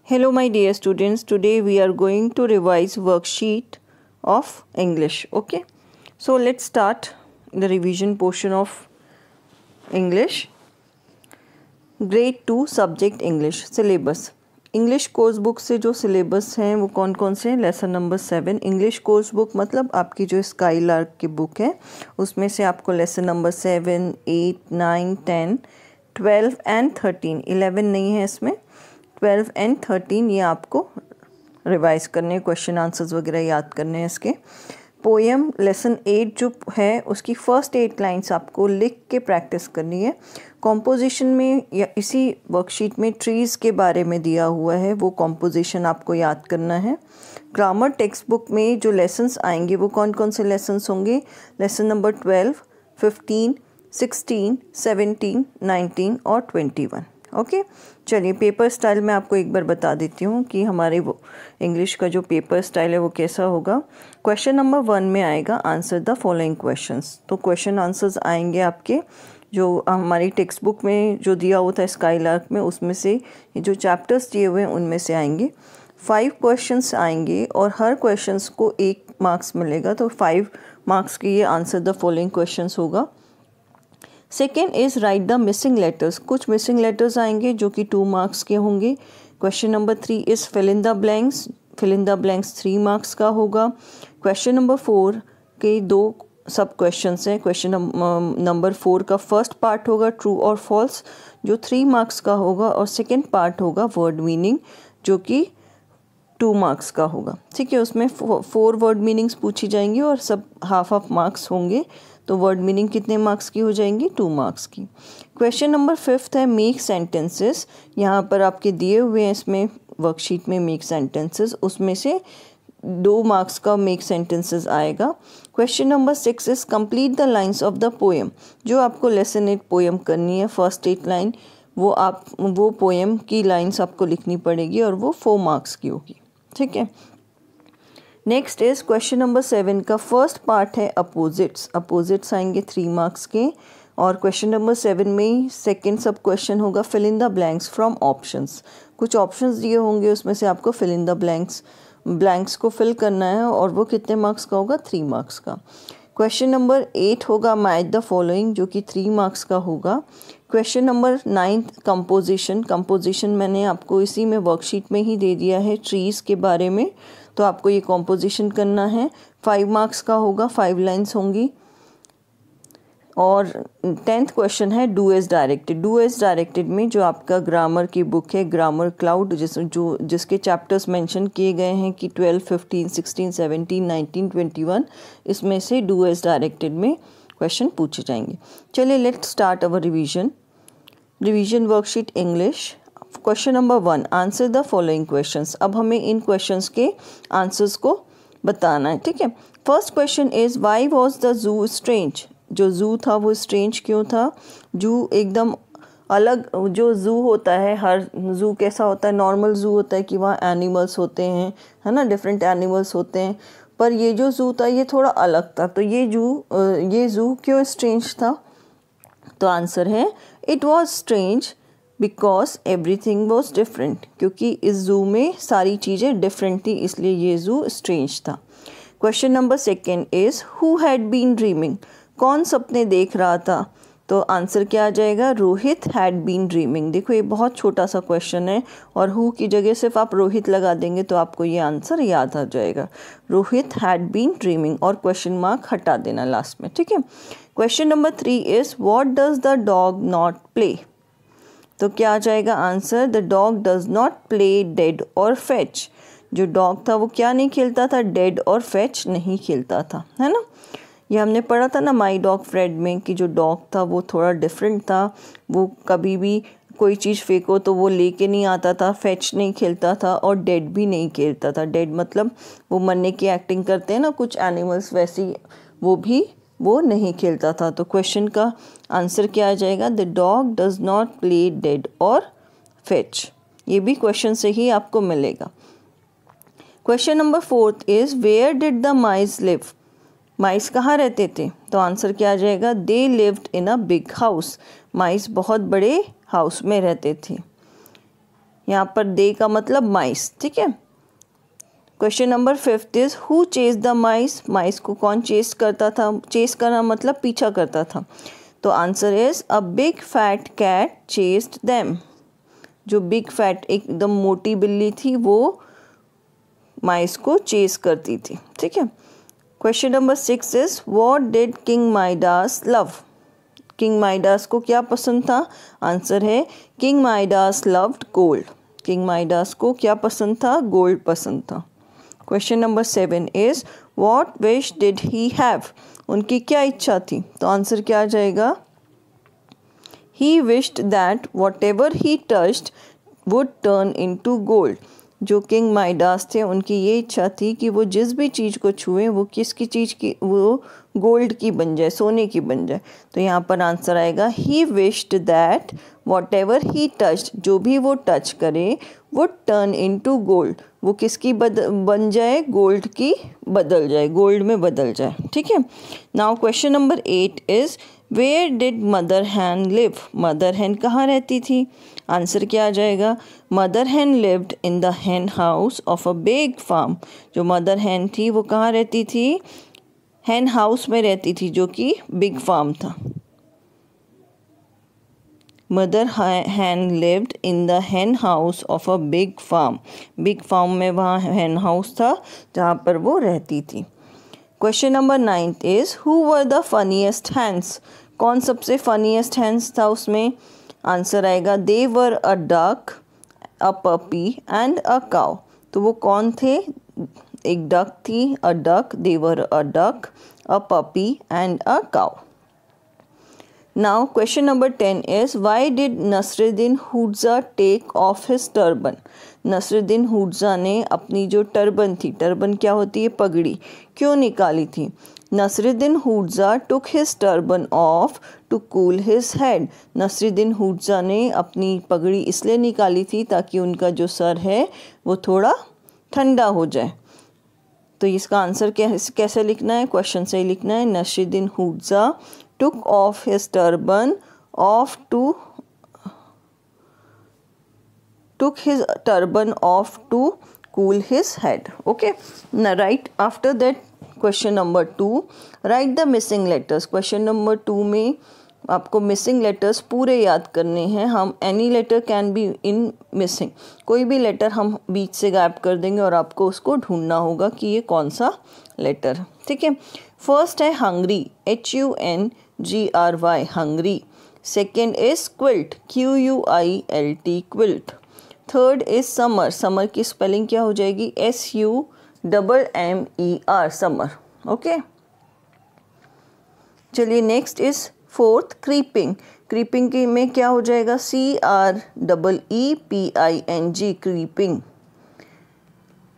Hello my dear students, today we are going to revise worksheet of English. Okay, so let's start the revision portion of English. Grade 2 subject English syllabus. English course book से जो syllabus हैं वो कौन कौन से हैं? Lesson number 7. English course book मतलब आपकी जो स्काई लार्क की बुक है उसमें से आपको लेसन नंबर 7, 8, 9, 10, 12 एंड 13. 11 नहीं है इसमें. 12 एंड 13 ये आपको रिवाइज करने हैं, क्वेश्चन आंसर्स वगैरह याद करने हैं इसके. पोएम लेसन 8 जो है उसकी फर्स्ट 8 लाइन्स आपको लिख के प्रैक्टिस करनी है. कॉम्पोजिशन में या इसी वर्कशीट में ट्रीज़ के बारे में दिया हुआ है, वो कॉम्पोजिशन आपको याद करना है. ग्रामर टेक्स्ट बुक में जो लेसन्स आएंगे वो कौन कौन से लेसन्स होंगे? लेसन नंबर 12, 15, 16, 17, 19 और 21. ओके चलिए, पेपर स्टाइल में आपको एक बार बता देती हूँ कि हमारे वो इंग्लिश का जो पेपर स्टाइल है वो कैसा होगा. क्वेश्चन नंबर 1 में आएगा आंसर द फॉलोइंग क्वेश्चंस. तो क्वेश्चन आंसर्स आएंगे आपके जो हमारी टेक्स्ट बुक में जो दिया हुआ था स्काई लार्क में, उसमें से जो चैप्टर्स दिए हुए हैं उनमें से आएंगे. 5 क्वेश्चंस आएंगे और हर क्वेश्चंस को 1 मार्क्स मिलेगा, तो 5 मार्क्स के ये आंसर द फॉलोइंग क्वेश्चंस होगा. Second is write the missing letters. कुछ मिसिंग लेटर्स आएंगे जो कि 2 मार्क्स के होंगे. Question number 3 is fill in the blanks. Fill in the blanks 3 marks का होगा. क्वेश्चन नंबर 4 के 2 सब क्वेश्चंस हैं. क्वेश्चन नंबर 4 का फर्स्ट पार्ट होगा ट्रू और फॉल्स जो 3 मार्क्स का होगा, और सेकेंड पार्ट होगा वर्ड मीनिंग जो कि 2 मार्क्स का होगा. ठीक है, उसमें 4 वर्ड मीनिंग्स पूछी जाएंगी और सब हाफ मार्क्स होंगे. तो वर्ड मीनिंग कितने मार्क्स की हो जाएंगी? 2 मार्क्स की. क्वेश्चन नंबर 5 है मेक सेंटेंसेस. यहाँ पर आपके दिए हुए हैं इसमें वर्कशीट में मेक सेंटेंसेस, उसमें से 2 मार्क्स का मेक सेंटेंसेस आएगा. Question number 6 is complete the lines of the poem. जो आपको लेसन 8 पोएम करनी है, फर्स्ट 8 लाइन वो पोएम की लाइन्स आपको लिखनी पड़ेगी और वो 4 मार्क्स की होगी. ठीक है. नेक्स्ट इज क्वेश्चन नंबर 7 का फर्स्ट पार्ट है अपोजिट्स. अपोजिट्स आएंगे 3 मार्क्स के. और क्वेश्चन नंबर 7 में सेकंड सब क्वेश्चन होगा fill in the blanks from options. कुछ ऑप्शंस दिए होंगे, उसमें से आपको फिल इन द ब्लैंक्स को फिल करना है और वो कितने मार्क्स का होगा? 3 मार्क्स का. क्वेश्चन नंबर 8 होगा मैच द फॉलोइंग जो कि 3 मार्क्स का होगा. क्वेश्चन नंबर 9 कंपोजिशन मैंने आपको इसी में वर्कशीट में ही दे दिया है ट्रीज़ के बारे में, तो आपको ये कंपोजिशन करना है. 5 मार्क्स का होगा, 5 लाइन्स होंगी. और 10th क्वेश्चन है do as directed. Do as directed में जो आपका ग्रामर की बुक है ग्रामर क्लाउड, जिसके चैप्टर्स मेंशन किए गए हैं कि 12, 15, 16, 17, 19, 21, इसमें से डू एज डायरेक्टेड में क्वेश्चन पूछे जाएंगे. चलिए let's start our revision worksheet English. Question number 1 answer the following questions. अब हमें इन क्वेश्चंस के आंसर्स को बताना है. ठीक है. First question is why was the zoo strange. जो जू था वो स्ट्रेंज क्यों था? जू एकदम अलग जो जू होता है, हर जू कैसा होता है? नॉर्मल जू होता है कि वहाँ एनिमल्स होते हैं, है ना, डिफरेंट एनिमल्स होते हैं. पर ये जो जू था ये थोड़ा अलग था. तो ये जू क्यों स्ट्रेंज था? तो आंसर है it was strange because everything was different. क्योंकि इस जू में सारी चीज़ें डिफरेंट थी, इसलिए ये जू स्ट्रेंज था. Question number 2 is who had been dreaming. कौन सपने देख रहा था? तो आंसर क्या आ जाएगा? Rohit had been dreaming. देखो ये बहुत छोटा सा क्वेश्चन है और हु की जगह सिर्फ आप रोहित लगा देंगे तो आपको ये आंसर याद आ जाएगा. रोहित हैड बीन ड्रीमिंग और क्वेश्चन मार्क हटा देना लास्ट में. ठीक है. Question number 3 is what does the dog not play. तो क्या आ जाएगा answer? The dog does not play dead और फेच. जो डॉग था वो क्या नहीं खेलता था? डेड और फेच नहीं खेलता था, है ना. ये हमने पढ़ा था ना माई डॉग फ्रेड में कि जो डॉग था वो थोड़ा डिफरेंट था. वो कभी भी कोई चीज़ फेंको तो वो लेके नहीं आता था, फेच नहीं खेलता था और डेड भी नहीं खेलता था. डेड मतलब वो मरने की एक्टिंग करते हैं ना कुछ एनिमल्स, वैसी वो नहीं खेलता था. तो क्वेश्चन का आंसर क्या आ जाएगा? The dog does not play dead और फेच. ये भी क्वेश्चन से ही आपको मिलेगा. Question number 4 is where did the mice live. Mice कहाँ रहते थे? तो आंसर क्या आ जाएगा? They lived in a big house. Mice बहुत बड़े हाउस में रहते थे. यहाँ पर दे का मतलब माइस, ठीक है। Question number 5 is who chase the mice, mice को कौन चेस करता था, चेस करना मतलब पीछा करता था। तो answer is a big fat cat chased them, जो बिग फैट एकदम मोटी बिल्ली थी वो माइस को चेस करती थी, ठीक है। Question number 6 is what did king Midas love, king Midas को क्या पसंद था, आंसर है king Midas loved gold, king Midas को क्या पसंद था, गोल्ड पसंद था। Question number 7 is what wish did he have, उनकी क्या इच्छा थी, तो आंसर क्या आ जाएगा, he wished that what ever he touched would turn into gold, जो किंग माइडास थे उनकी ये इच्छा थी कि वो जिस भी चीज़ को छुए वो किसकी चीज़ की, वो गोल्ड की बन जाए, सोने की बन जाए। तो यहाँ पर आंसर आएगा he wished that what ever he touched, जो भी वो टच करे वुड टर्न इनटू गोल्ड, वो किसकी बन जाए, गोल्ड की बदल जाए, गोल्ड में बदल जाए, ठीक है। Now question number 8 is where did mother hen live, mother hen कहाँ रहती थी, आंसर क्या आ जाएगा, mother hen lived in the hen house of a big farm, जो मदर हैन थी वो कहाँ रहती थी, हैन हाउस में रहती थी जो कि बिग फार्म था। Mother hen lived in the hen house of a big farm, big farm में वहाँ हैन हाउस था जहाँ पर वो रहती थी। Question number 9 is who were the funniest hens, कौन सबसे फनीएस्ट हैंस था उसमें, आंसर आएगा they were a duck, a puppy and a cow, तो वो कौन थे, एक डक थी, a duck, they were a duck, a puppy and a cow. Now question number 10 is why did Nasruddin Hodja take off his turban, Nasruddin Hodja ने अपनी जो turban थी, टर्बन क्या होती है, पगड़ी, क्यों निकाली थी, Nasruddin Hodja took his turban off to cool his head, Nasruddin Hodja ने अपनी पगड़ी इसलिए निकाली थी ताकि उनका जो सर है वो थोड़ा ठंडा हो जाए। तो इसका आंसर कैसे लिखना है, क्वेश्चन से ही लिखना है, Nasruddin हुड्जा took off his turban off to cool his head. Okay, now right after that question number 2 write the missing letters. question number 2 में आपको मिसिंग लेटर्स पूरे याद करने हैं। हम any letter can be in missing, कोई भी लेटर हम बीच से गायब कर देंगे और आपको उसको ढूंढना होगा कि ये कौन सा लेटर, ठीक है। फर्स्ट है hungry, HUNGRY hungry. Second is quilt, QUILT quilt. Third is summer, summer की स्पेलिंग क्या हो जाएगी, SUMMER समर, ओके। चलिए next is fourth creeping, creeping की में क्या हो जाएगा, CREEPING creeping.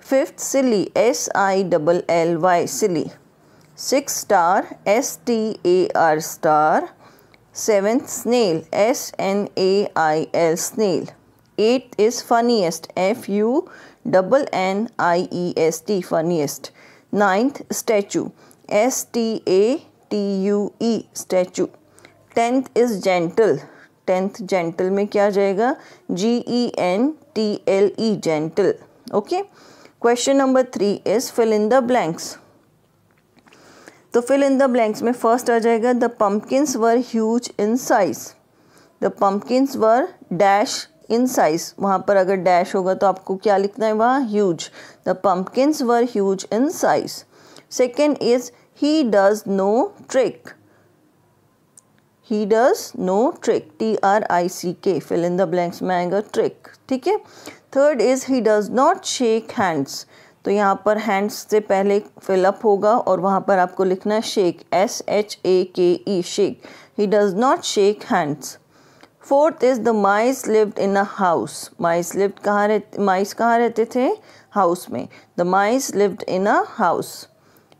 Fifth silly, SILLY silly. Six star, STAR star. Seventh snail, SNAIL snail. Eighth is funniest, FUNNIEST funniest. Ninth statue, STATUE statue. Tenth is gentle, tenth gentle में क्या जाएगा, GENTLE gentle, okay. Question number 3 is fill in the blanks. तो fill in the blanks में first आ जाएगा the pumpkins were huge in size, the pumpkins were dash in size, वहाँ पर अगर डैश होगा तो आपको क्या लिखना है वहाँ, huge, the pumpkins were huge in size. Second is he does no trick, he does no trick, TRICK fill in the blanks में आएगा ट्रिक, ठीक है। Third is he does not shake hands, तो यहाँ पर हैंड्स से पहले fill up होगा और वहाँ पर आपको लिखना है shake, SHAKE shake, he does not shake hands. Fourth is the mice lived in a house, mice lived mice कहाँ रहते थे, हाउस में, the mice lived in a house.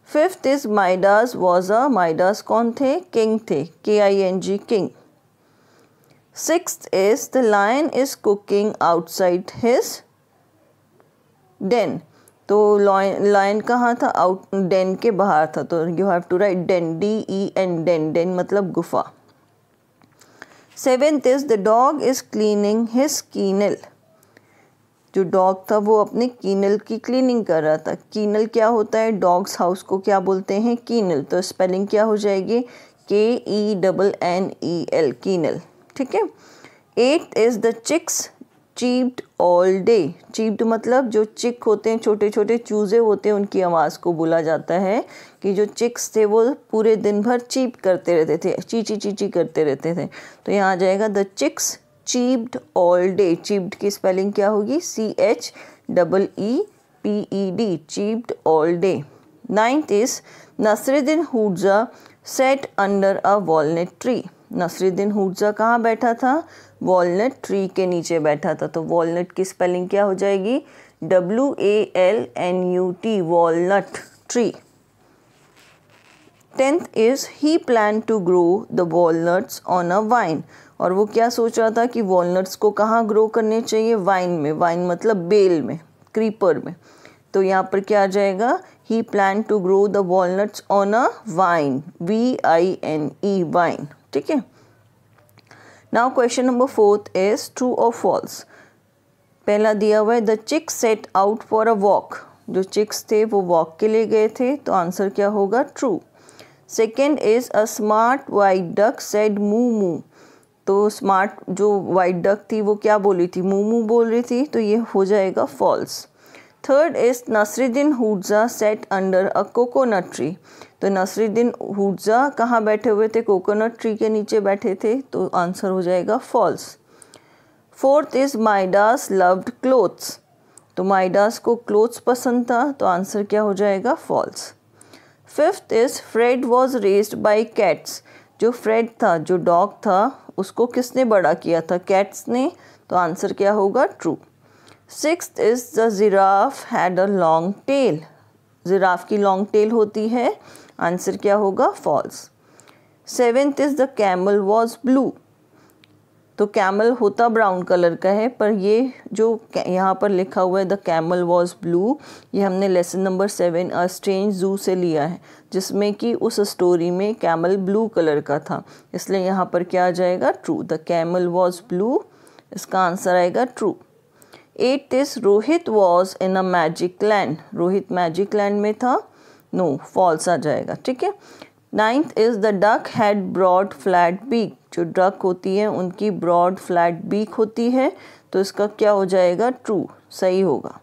Fifth is Midas was a, Midas कौन थे, king थे, KING king. Sixth is the lion is cooking outside his den, तो lion कहाँ था, आउट डेन के बाहर था, तो you have to write Dane, DEN Dane, Dane मतलब गुफा। Seventh is the dog is cleaning his कीनल, जो डॉग था वो अपने कीनल की क्लीनिंग कर रहा था। कीनल क्या होता है? डॉग्स हाउस को क्या बोलते हैं? कीनल। तो स्पेलिंग क्या हो जाएगी? KENNEL, कीनल। ठीक है। 8th is the chicks cheeped all day. Cheeped मतलब जो चिक होते हैं, छोटे छोटे चूजे होते हैं, उनकी आवाज़ को बोला जाता है कि जो चिक्स थे वो पूरे दिन भर चीप करते रहते थे, चीची चीची करते रहते थे। तो यहाँ आ जाएगा the chicks cheeped all day. Cheeped की स्पेलिंग क्या होगी? CHEEPED, cheeped all day. 9th is Nasruddin Hodja sat under a walnut tree. Nasruddin Hodja कहाँ बैठा था? वॉलनट ट्री के नीचे बैठा था। तो वॉलनट की स्पेलिंग क्या हो जाएगी? WALNUT, walnut tree. 10th is he plan to grow the walnuts on a vine. और वो क्या सोच रहा था कि वॉलनट्स को कहाँ ग्रो करने चाहिए? वाइन में। वाइन मतलब बेल में, क्रीपर में। तो यहाँ पर क्या आ जाएगा? He plan to grow the walnuts on a vine, VINE, vine. ठीक है। Now question number 4th is true और फॉल्स। पहला दिया हुआ है the chicks set out for a walk. जो चिक्स थे वो वॉक के लिए गए थे, तो आंसर क्या होगा? True. Second is a smart white duck said मू मू। तो स्मार्ट जो वाइट डक थी वो क्या बोली थी? मू मू बोल रही थी, तो ये हो जाएगा false. Third is Nasruddin Hodja sat under a coconut tree. तो नसरुद्दीन हुड्जा कहाँ बैठे हुए थे? कोकोनट ट्री के नीचे बैठे थे, तो आंसर हो जाएगा false. Fourth is Midas loved clothes. तो माइडास को क्लोथ्स पसंद था, तो आंसर क्या हो जाएगा? False. Fifth is Fred was raised by cats. जो फ्रेड था, जो डॉग था, उसको किसने बड़ा किया था? कैट्स ने। तो आंसर क्या होगा? True. Sixth is the giraffe had a long tail. Giraffe की लॉन्ग टेल होती है, आंसर क्या होगा? False. Seventh is the camel was blue. तो कैमल होता ब्राउन कलर का है, पर ये जो यहाँ पर लिखा हुआ है द कैमल वॉज ब्लू, ये हमने लेसन नंबर 7 अ स्ट्रेंज जू से लिया है, जिसमें कि उस स्टोरी में कैमल ब्लू कलर का था, इसलिए यहाँ पर क्या आ जाएगा? True. The camel was blue, इसका आंसर आएगा true. 8th is Rohit was in a magic land. Rohit magic land में था, नो, फॉल्स आ जाएगा। ठीक है। 9th is the duck had broad flat beak. जो डक होती है उनकी ब्रॉड फ्लैट बीक होती है, तो इसका क्या हो जाएगा? ट्रू, सही होगा।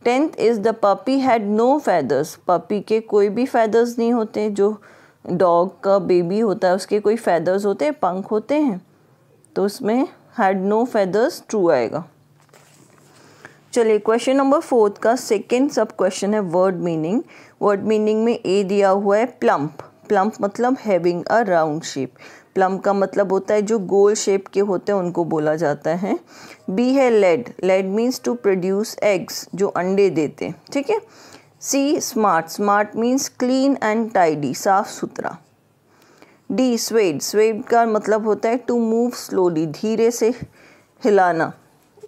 10th is the puppy had no feathers. Puppy के कोई भी फेदर्स नहीं होते। जो डॉग का बेबी होता है उसके कोई फेदर्स होते हैं, पंख होते हैं, तो उसमें हैड नो फेदर्स, ट्रू आएगा। चलिए क्वेश्चन नंबर 4 का सेकेंड सब क्वेश्चन है वर्ड मीनिंग। वर्ड मीनिंग में ए दिया हुआ है प्लम्प। प्लम्प मतलब having a round shape. Plump का मतलब होता है जो गोल शेप के होते हैं उनको बोला जाता है। बी है laid. Laid means to produce eggs, जो अंडे देते। ठीक है। C smart. Smart means clean and tidy, साफ सुथरा। D swayed. स्वेड का मतलब होता है टू मूव स्लोली, धीरे से हिलाना।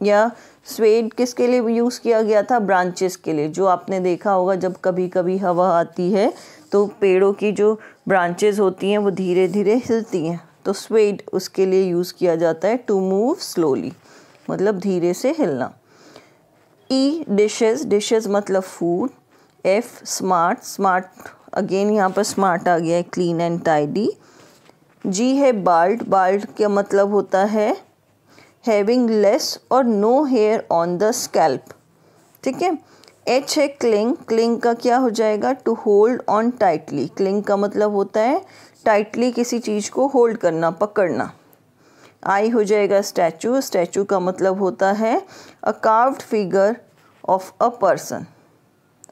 या स्वेड किसके लिए यूज़ किया गया था? ब्रांचेस के लिए। जो आपने देखा होगा जब कभी कभी हवा आती है तो पेड़ों की जो ब्रांचेस होती हैं वो धीरे धीरे हिलती हैं, तो स्वेड उसके लिए यूज़ किया जाता है, टू मूव स्लोली मतलब धीरे से हिलना। ई डिशेस। डिशेस मतलब food. F smart. Smart again यहाँ पर स्मार्ट आ गया है, क्लीन एंड टाइडी। जी है बाल्ड। बाल्ड का मतलब होता है हैविंग लेस और no hair on the scalp. ठीक है। एच है क्लिंग। क्लिंग का क्या हो जाएगा? To hold on tightly. Cling का मतलब होता है टाइटली किसी चीज़ को होल्ड करना, पकड़ना। आई हो जाएगा स्टैचू। स्टैचू का मतलब होता है a carved figure of a person.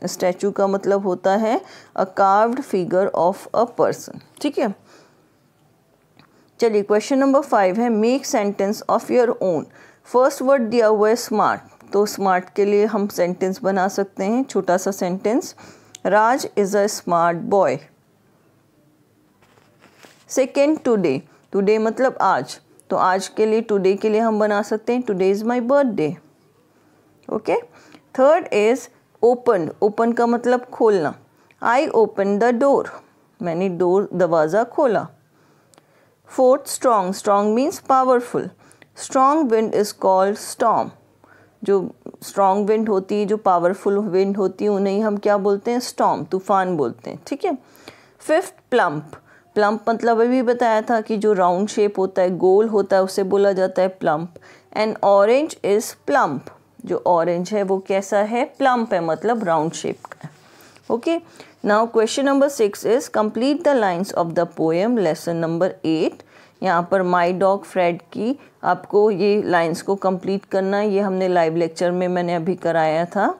Statue का मतलब होता है a carved figure of a person. ठीक है। चलिए क्वेश्चन नंबर 5 है make sentence of your own. First word दिया हुआ है स्मार्ट, तो स्मार्ट के लिए हम सेंटेंस बना सकते हैं, छोटा सा sentence. Raj is a smart boy. Second today. Today मतलब आज, तो आज के लिए टुडे के लिए हम बना सकते हैं today is my birthday. Okay. Third is open. Open का मतलब खोलना। I open the door. मैंने डोर दरवाज़ा खोला। Fourth strong. Strong means powerful. Strong wind is called storm. जो स्ट्रॉन्ग विंड होती है, जो पावरफुल विंड होती है, उन्हें हम क्या बोलते हैं? स्टॉर्म, तूफान बोलते हैं। ठीक है। Fifth, plump. प्लम्प मतलब अभी बताया था कि जो राउंड शेप होता है, गोल होता है, उसे बोला जाता है plump. And orange is plump, जो ऑरेंज है वो कैसा है? प्लम्प है, मतलब राउंड शेप का। Okay, now question number 6 is complete the lines of the poem lesson number 8। यहाँ पर माई डॉग फ्रेड की आपको ये लाइन्स को कंप्लीट करना है। ये हमने लाइव लेक्चर में मैंने अभी कराया था।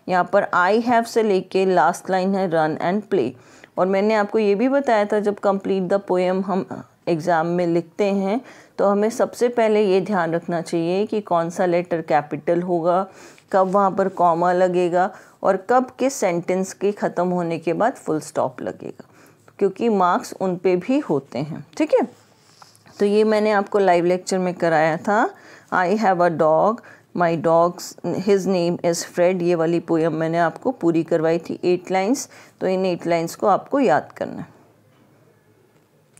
यहाँ पर आई हैव से लेके लास्ट लाइन है रन एंड प्ले। और मैंने आपको ये भी बताया था जब कंप्लीट द पोएम हम एग्ज़ाम में लिखते हैं तो हमें सबसे पहले ये ध्यान रखना चाहिए कि कौन सा लेटर कैपिटल होगा, कब वहाँ पर कॉमा लगेगा और कब किस सेंटेंस के ख़त्म होने के बाद फुल स्टॉप लगेगा, क्योंकि मार्क्स उन पे भी होते हैं। ठीक है, तो ये मैंने आपको लाइव लेक्चर में कराया था। I have a dog, my dogs his name is Fred, ये वाली पोएम मैंने आपको पूरी करवाई थी 8 लाइन्स। तो इन 8 लाइन्स को आपको याद करना है।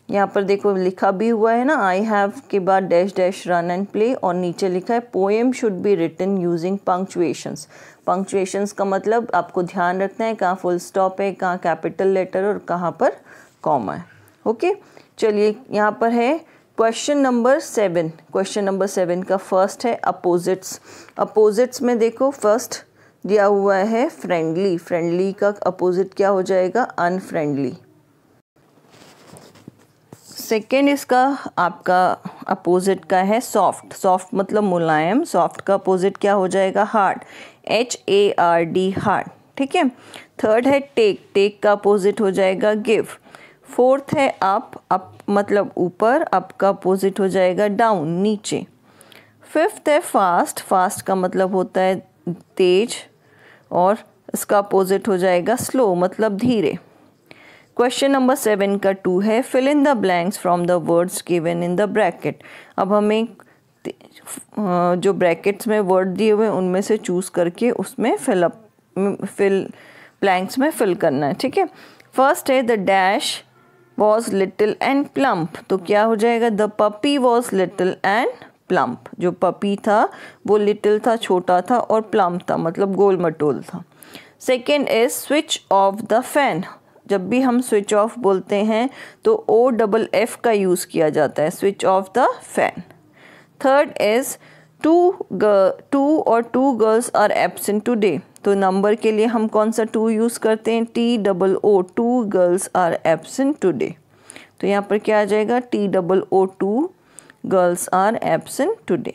यहाँ पर देखो लिखा भी हुआ है ना, आई हैव के बाद dash dash run and play, और नीचे लिखा है poem should be written using punctuations. Punctuations का मतलब आपको ध्यान रखना है कहाँ फुल स्टॉप है, कहाँ कैपिटल लेटर और कहाँ पर कॉमा है। ओके, चलिए यहाँ पर है क्वेश्चन नंबर 7। क्वेश्चन नंबर 7 का फर्स्ट है अपोजिट्स। अपोजिट्स में देखो फर्स्ट दिया हुआ है फ्रेंडली। फ्रेंडली का अपोजिट क्या हो जाएगा? अनफ्रेंडली। सेकेंड इसका आपका अपोजिट का है सॉफ्ट। सॉफ्ट मतलब मुलायम। सॉफ्ट का अपोजिट क्या हो जाएगा? Hard, HARD, hard. ठीक है। थर्ड है टेक। टेक का अपोजिट हो जाएगा गिव। फोर्थ है अप। अप मतलब ऊपर, अप का अपोजिट हो जाएगा डाउन, नीचे। फिफ्थ है फास्ट। फास्ट का मतलब होता है तेज और इसका अपोजिट हो जाएगा स्लो मतलब धीरे। क्वेश्चन नंबर 7 का 2 है fill in the blanks from the words given in the bracket. अब हमें जो ब्रैकेट्स में वर्ड दिए हुए हैं उनमें से चूज़ करके उसमें फिल ब्लैंक्स में फिल करना है। ठीक है। फर्स्ट है the dash was little and plump, तो क्या हो जाएगा? The puppy was little and plump. जो पपी था वो लिटिल था, छोटा था, और प्लम्प था मतलब गोल मटोल था। Second is switch off the fan. जब भी हम स्विच ऑफ बोलते हैं तो OFF का यूज़ किया जाता है, switch off the fan. Third is two और two girls are absent today, तो नंबर के लिए हम कौन सा 2 यूज़ करते हैं? TOO, 2 girls are absent today. तो यहाँ पर क्या आ जाएगा? TOO, 2 girls are absent today.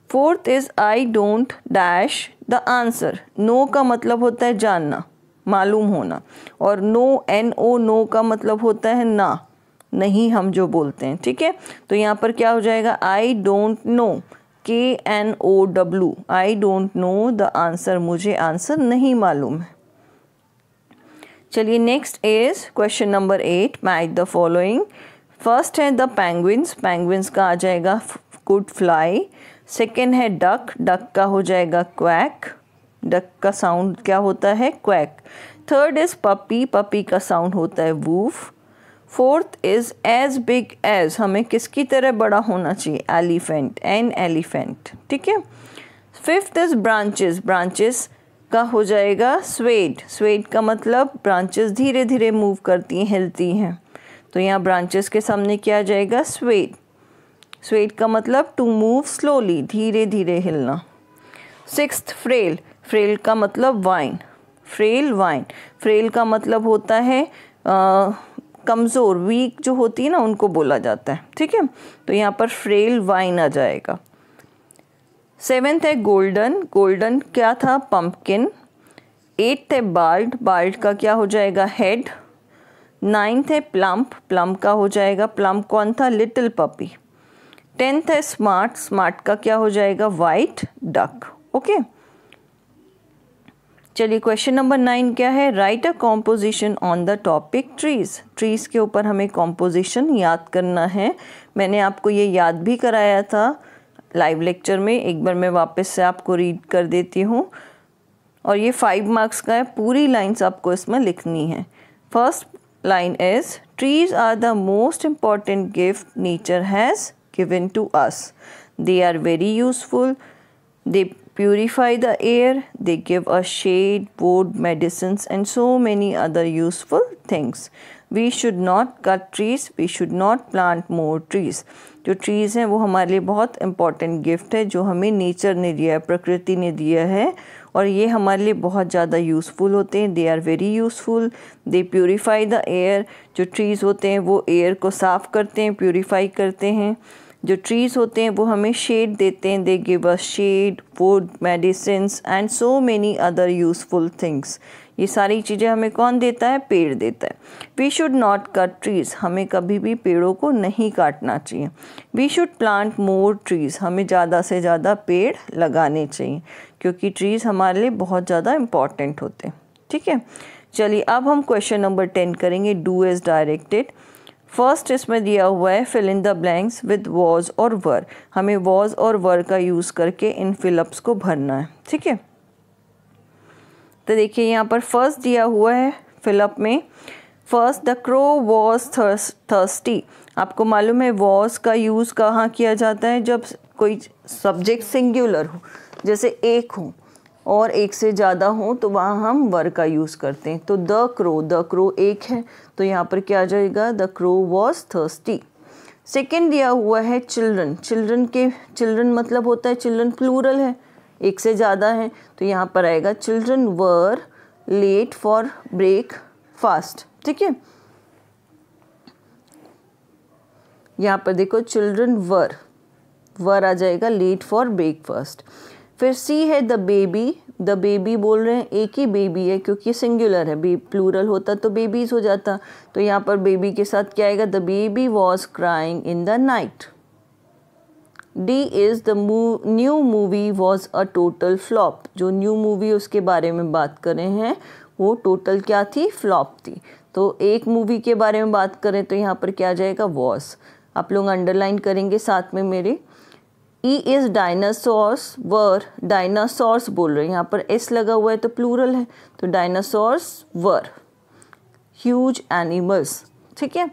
Fourth is I don't dash the answer. No का मतलब होता है जानना, मालूम होना, और NO नो का मतलब होता है ना, नहीं हम जो बोलते हैं। ठीक है। तो यहाँ पर क्या हो जाएगा? I don't know, KNOW, I don't know the answer, मुझे आंसर नहीं मालूम है। चलिए next is question number 8, match the following. First है द पेंगुइन्स। पेंगुइन्स का आ जाएगा कुड फ्लाई। सेकेंड है डक। डक का हो जाएगा क्वैक। डक का साउंड क्या होता है? Quack. Third is puppy. Puppy का साउंड होता है woof. Fourth is as big as, हमें किसकी तरह बड़ा होना चाहिए? Elephant, an elephant. ठीक है। Fifth is branches. ब्रांचेस का हो जाएगा स्वेड। स्वेड का मतलब ब्रांचेस धीरे धीरे मूव करती हैं, हिलती हैं, तो यहाँ ब्रांचेस के सामने क्या आ जाएगा? स्वेड। स्वेड का मतलब टू मूव स्लोली, धीरे धीरे हिलना। Sixth frail. फ्रेल का मतलब वाइन। Frail wine. फ्रेल का मतलब होता है कमज़ोर, वीक जो होती है ना, उनको बोला जाता है। ठीक है। तो यहाँ पर फ्रेल वाइन आ जाएगा। सेवेंथ है गोल्डन। गोल्डन क्या था? पंपकिन। एट्थ है बाल्ड। बाल्ड का क्या हो जाएगा? हेड। नाइन्थ है प्लम्प। प्लम्प का हो जाएगा, प्लम्प कौन था? Little puppy. 10th है स्मार्ट। स्मार्ट का क्या हो जाएगा? White duck. ओके। चलिए क्वेश्चन नंबर 9 क्या है? Right a composition on the topic trees. Trees के ऊपर हमें कॉम्पोजिशन याद करना है। मैंने आपको ये याद भी कराया था लाइव लेक्चर में, एक बार मैं वापस से आपको रीड कर देती हूँ। और ये 5 मार्क्स का है, पूरी लाइन्स आपको इसमें लिखनी है। First line is trees are the most important gift nature has given to us. They are very useful. They purify the air, they give us shade, wood, medicines and so many other useful things. We should not cut trees, we should not plant more trees. जो trees हैं वो हमारे लिए बहुत important gift है जो हमें nature ने दिया है, प्रकृति ने दिया है और ये हमारे लिए बहुत ज़्यादा यूज़फुल होते हैं. They are very useful. They purify the air. जो ट्रीज़ होते हैं वो एयर को साफ़ करते हैं, प्योरीफाई करते हैं. जो ट्रीज़ होते हैं वो हमें शेड देते हैं. They give us shade, food, medicines and so many other useful things. ये सारी चीज़ें हमें कौन देता है? पेड़ देता है. We should not cut trees. हमें कभी भी पेड़ों को नहीं काटना चाहिए. We should plant more trees. हमें ज़्यादा से ज़्यादा पेड़ लगाने चाहिए क्योंकि ट्रीज़ हमारे लिए बहुत ज़्यादा इम्पॉर्टेंट होते हैं. ठीक है, चलिए अब हम क्वेश्चन नंबर 10 करेंगे. Do as directed. फर्स्ट इसमें दिया हुआ है fill in the blanks with was और वर. हमें वॉज और वर का यूज़ करके इन फिलअप्स को भरना है. ठीक है, तो देखिए यहाँ पर फर्स्ट दिया हुआ है फिलअप में. First the crow was thirsty. आपको मालूम है वॉज का यूज़ कहाँ किया जाता है? जब कोई सब्जेक्ट सिंगुलर हो, जैसे एक हो और एक से ज़्यादा हो तो वहाँ हम वर का यूज़ करते हैं. तो द क्रो एक है तो यहाँ पर क्या आ जाएगा? The crow was thirsty. Second दिया हुआ है चिल्ड्रन. चिल्ड्रन मतलब होता है चिल्ड्रन प्लूरल है, एक से ज़्यादा है तो यहाँ पर आएगा children were late for breakfast. ठीक है, यहाँ पर देखो चिल्ड्रन वर आ जाएगा लेट फॉर ब्रेकफास्ट. फिर सी है द बेबी बोल रहे हैं, एक ही बेबी है क्योंकि सिंगुलर है. प्लूरल होता तो बेबीज हो जाता. तो यहाँ पर बेबी के साथ क्या आएगा? The baby was crying in the night. D is the new movie was a total flop. जो न्यू मूवी उसके बारे में बात कर रहे हैं वो टोटल क्या थी? फ्लॉप थी. तो एक मूवी के बारे में बात करें तो यहाँ पर क्या आ जाएगा? वॉज. आप लोग अंडरलाइन करेंगे साथ में मेरे. E is dinosaurs were. Dinosaurs बोल रहे हैं, यहाँ पर एस लगा हुआ है तो प्लूरल है तो डायनासोर्स वर ह्यूज एनिमल्स. ठीक है,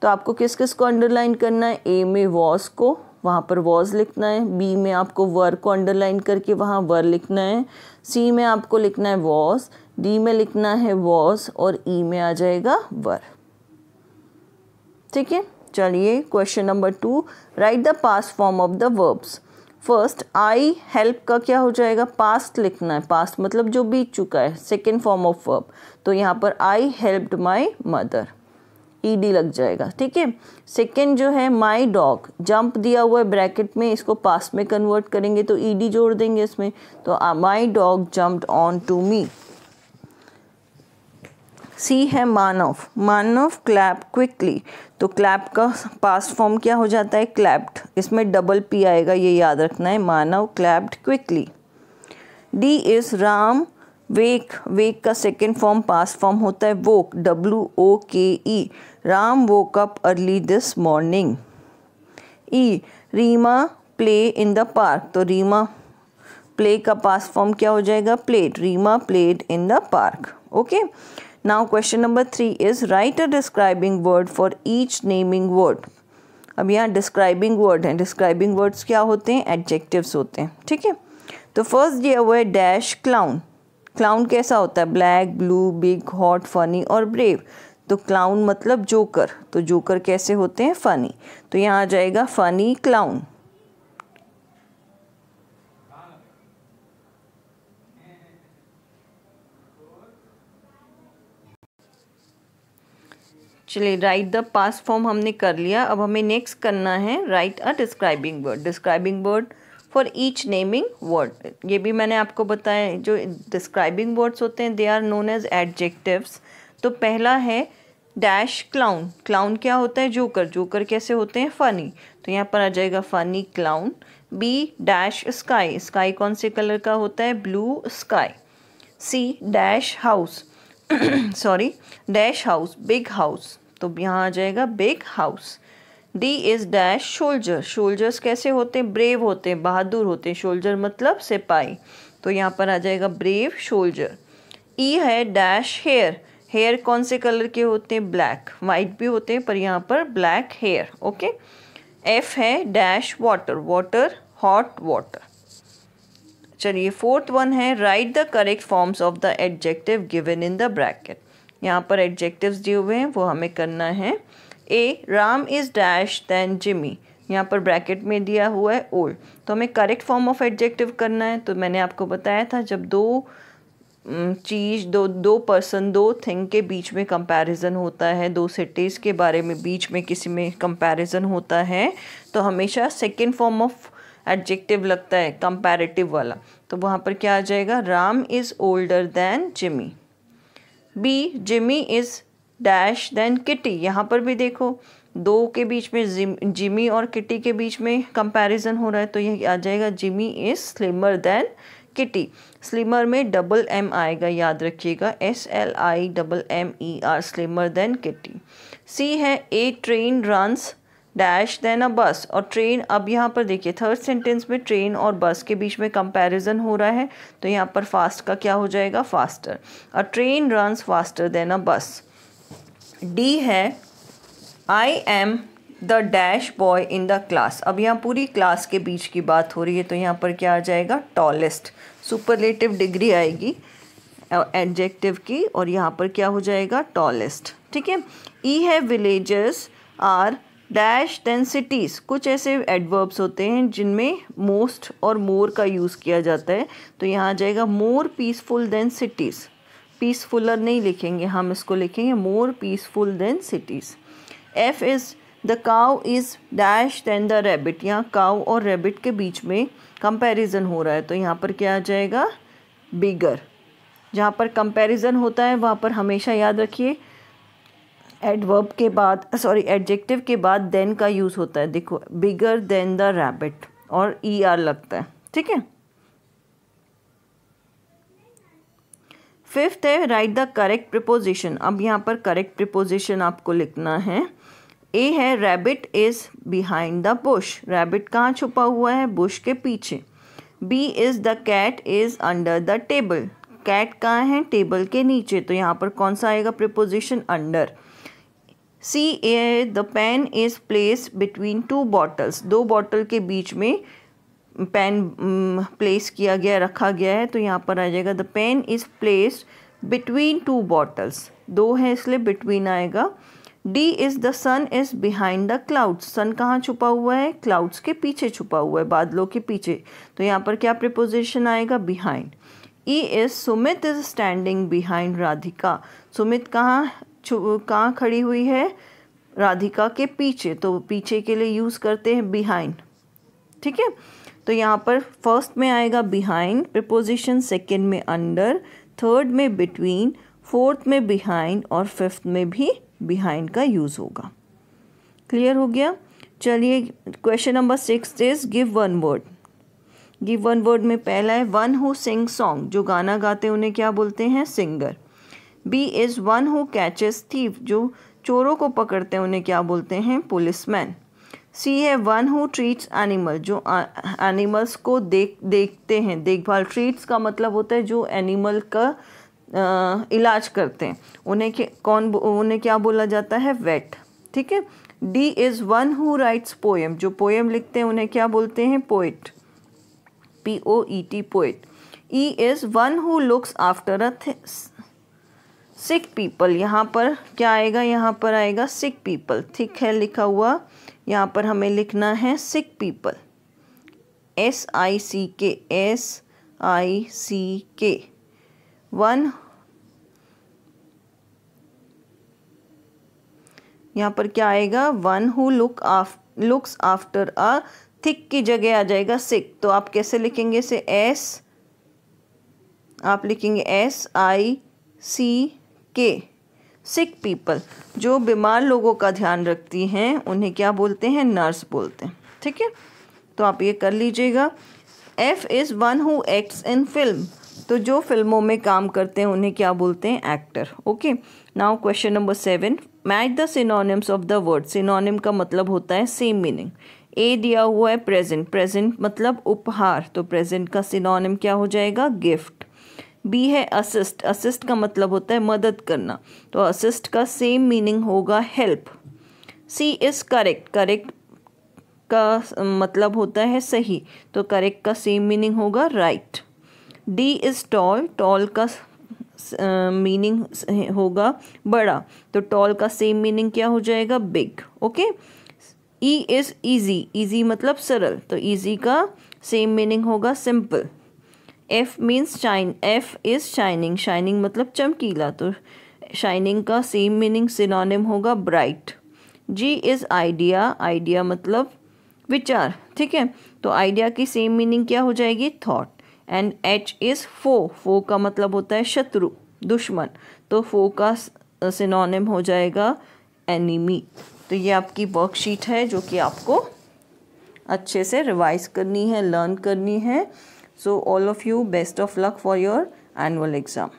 तो आपको किस किस को अंडरलाइन करना है? ए में वॉज को, वहाँ पर वॉज लिखना है. बी में आपको वर को अंडरलाइन करके वहाँ वर लिखना है. सी में आपको लिखना है वॉज. डी में लिखना है वॉज और ई में आ जाएगा वर. ठीक है, चलिए question number 2. Right the past form of the verbs. First I help का क्या हो जाएगा? पास्ट लिखना है. पास्ट मतलब जो बीत चुका है. सेकेंड फॉर्म ऑफ वर्ब तो यहाँ पर आई हेल्प्ड माई मदर, ईडी लग जाएगा. ठीक है, सेकेंड जो है माई डॉग. जंप दिया हुआ है ब्रैकेट में, इसको पास्ट में कन्वर्ट करेंगे तो ईडी जोड़ देंगे इसमें. तो my dog jumped on to me. C है मानव क्लैप क्विकली. तो क्लैप का पास्ट फॉर्म क्या हो जाता है? क्लैप्ड. इसमें डबल पी आएगा, ये याद रखना है. Manav clapped quickly. D is Ram wake का सेकेंड फॉर्म पास्ट फॉर्म होता है woke, WOKE. Ram woke up early this morning. E Rima play in the park. तो रीमा प्ले का पास्ट फॉर्म क्या हो जाएगा? Played. Rima played in the park. Okay, now question number 3 is write a describing word for each naming word. अब यहाँ describing word हैं. Describing words क्या होते हैं? एडजेक्टिव्स होते हैं. ठीक है, तो फर्स्ट दिया हुआ है डैश क्लाउन. क्लाउन कैसा होता है? Black, blue, big, hot, funny और ब्रेव. तो क्लाउन मतलब जोकर. तो जोकर कैसे होते हैं? फनी. तो यहाँ आ जाएगा फनी क्लाउन. चलिए राइट द पास्ट फॉर्म हमने कर लिया. अब हमें नेक्स्ट करना है right a describing word. Describing word for each naming word. ये भी मैंने आपको बताया, जो डिस्क्राइबिंग वर्ड्स होते हैं they are known as adjectives. तो पहला है डैश क्लाउन. क्लाउन क्या होता है? जोकर. जोकर कैसे होते हैं? फनी. तो यहाँ पर आ जाएगा funny clown. B dash sky. Sky कौन से कलर का होता है? Blue sky. C dash house dash house, big house. तो यहाँ आ जाएगा big house. D is dash soldier. Soldiers कैसे होते हैं? ब्रेव होते हैं, बहादुर होते हैं. शोल्जर मतलब सिपाही. तो यहाँ पर आ जाएगा ब्रेव शोल्जर. ई है डैश हेयर. हेयर कौन से कलर के होते हैं? ब्लैक. वाइट भी होते हैं पर यहाँ पर ब्लैक हेयर. ओके. एफ है dash water. Water hot water. चलिए फोर्थ वन है right the correct forms of the adjective given in the bracket. यहाँ पर एडजेक्टिव्स दिए हुए हैं वो हमें करना है। A Ram is dash than Jimmy, यहाँ पर ब्रैकेट में दिया हुआ है ओल्ड, तो हमें करेक्ट फॉर्म ऑफ एडजेक्टिव करना है। तो मैंने आपको बताया था जब दो चीज़ दो पर्सन दो थिंग के बीच में कंपैरिजन होता है, दो सिटीज़ के बारे में बीच में किसी में कंपैरिजन होता है, तो हमेशा सेकंड फॉर्म ऑफ एडजेक्टिव लगता है कंपैरेटिव वाला। तो वहाँ पर क्या आ जाएगा, Ram is older than Jimmy. B Jimmy is dash than Kitty, यहाँ पर भी देखो दो के बीच में जिमी और किटी के बीच में कंपैरिजन हो रहा है, तो यह आ जाएगा Jimmy is slimmer than Kitty. Slimmer में डबल एम आएगा, याद रखिएगा, SLIMMER, slimmer than Kitty. C है a train runs dash than a bus, और ट्रेन, अब यहाँ पर देखिए थर्ड सेंटेंस में ट्रेन और बस के बीच में कंपैरिजन हो रहा है, तो यहाँ पर फास्ट का क्या हो जाएगा, faster. A train runs faster than a bus. D है I am the dash boy in the class, अब यहाँ पूरी क्लास के बीच की बात हो रही है, तो यहाँ पर क्या आ जाएगा, टॉलेस्ट, सुपरलेटिव डिग्री आएगी एडजेक्टिव की, और यहाँ पर क्या हो जाएगा, टॉलेस्ट। ठीक है। ई है villages are dash than cities, कुछ ऐसे एडवर्ब्स होते हैं जिनमें मोस्ट और मोर का यूज़ किया जाता है, तो यहाँ आ जाएगा more peaceful than cities. Peacefuller नहीं लिखेंगे हम, इसको लिखेंगे more peaceful than cities. F is the cow is dash than the rabbit, यहाँ काउ और रैबिट के बीच में कंपैरिजन हो रहा है, तो यहाँ पर क्या आ जाएगा, बिगर। जहाँ पर कंपैरिजन होता है वहाँ पर हमेशा याद रखिए एडवर्ब के बाद एडजेक्टिव के बाद देन का यूज़ होता है। देखो बिगर देन द रैबिट और ER लगता है। ठीक है। फिफ्थ है राइट द करेक्ट प्रिपोजिशन, अब यहाँ पर करेक्ट प्रिपोजिशन आपको लिखना है। ए है rabbit is behind the bush, rabbit कहाँ छुपा हुआ है, बुश के पीछे। B is the cat is under the table, cat कहाँ है, टेबल के नीचे, तो यहाँ पर कौन सा आएगा preposition, under. C a the pen is place between two bottles, दो बॉटल के बीच में पेन प्लेस किया गया, रखा गया है, तो यहाँ पर आ जाएगा the pen is placed between two bottles, दो है इसलिए बिटवीन आएगा। D is the sun is behind the clouds, sun कहाँ छुपा हुआ है, क्लाउड्स के पीछे छुपा हुआ है, बादलों के पीछे, तो यहाँ पर क्या प्रिपोजिशन आएगा, behind. E is Sumit is standing behind Radhika, Sumit कहाँ खड़ी हुई है, राधिका के पीछे, तो पीछे के लिए यूज़ करते हैं बिहाइंड। ठीक है। तो यहाँ पर फर्स्ट में आएगा बिहाइंड प्रिपोजिशन, सेकंड में अंडर, थर्ड में बिटवीन, फोर्थ में बिहाइंड और फिफ्थ में भी बिहाइंड का यूज़ होगा। क्लियर हो गया। चलिए question number 6 is give one word. Give one word में पहला है वन हु सिंग सॉन्ग, जो गाना गाते हैं उन्हें क्या बोलते हैं, singer. B is one who catches thief, जो चोरों को पकड़ते हैं उन्हें क्या बोलते हैं, पुलिसमैन। सी है वन हु ट्रीट्स एनिमल, जो एनिमल्स को देखते हैं, देखभाल, ट्रीट्स का मतलब होता है जो एनिमल का इलाज करते हैं, उन्हें क्या बोला जाता है, वेट। ठीक है। D is one who rights poem, जो पोएम लिखते हैं उन्हें क्या बोलते हैं, poet, POET, poet. E is one who looks after a sick people, यहाँ पर क्या आएगा, यहाँ पर आएगा सिक पीपल, थिक है लिखा हुआ, यहाँ पर हमें लिखना है सिक पीपल, SICK। वन, यहाँ पर क्या आएगा, one who looks after a, thick की जगह आ जाएगा सिक, तो आप कैसे लिखेंगे इसे, आप लिखेंगे SICK, सिक पीपल। जो बीमार लोगों का ध्यान रखती हैं उन्हें क्या बोलते हैं, नर्स बोलते हैं। ठीक है। तो आप ये कर लीजिएगा। F is one who acts in film, तो जो फिल्मों में काम करते हैं उन्हें क्या बोलते हैं, actor. Okay. Now question number 7, match the synonyms of the word. Synonym का मतलब होता है सेम मीनिंग। ए दिया हुआ है प्रेजेंट, प्रेजेंट मतलब उपहार, तो प्रेजेंट का सिनोनिम क्या हो जाएगा, गिफ्ट। बी है असिस्ट, असिस्ट का मतलब होता है मदद करना, तो असिस्ट का सेम मीनिंग होगा हेल्प। सी इज़ करेक्ट, का मतलब होता है सही, तो करेक्ट का सेम मीनिंग होगा right. D is tall, tall का मीनिंग होगा बड़ा, तो टॉल का सेम मीनिंग क्या हो जाएगा big. Okay. E is easy, easy मतलब सरल, तो ईजी का सेम मीनिंग होगा simple. F means shine, F is shining, shining मतलब चमकीला, तो शाइनिंग का सेम मीनिंग सिनोनिम होगा bright. G is idea, idea मतलब विचार, ठीक है, तो आइडिया की सेम मीनिंग क्या हो जाएगी थॉट। एंड एच इज़ फो, फो का मतलब होता है शत्रु, दुश्मन, तो फो का सिनोनिम हो जाएगा एनिमी। तो ये आपकी वर्कशीट है जो कि आपको अच्छे से रिवाइज करनी है, लर्न करनी है। So all of you best of luck for your annual exam.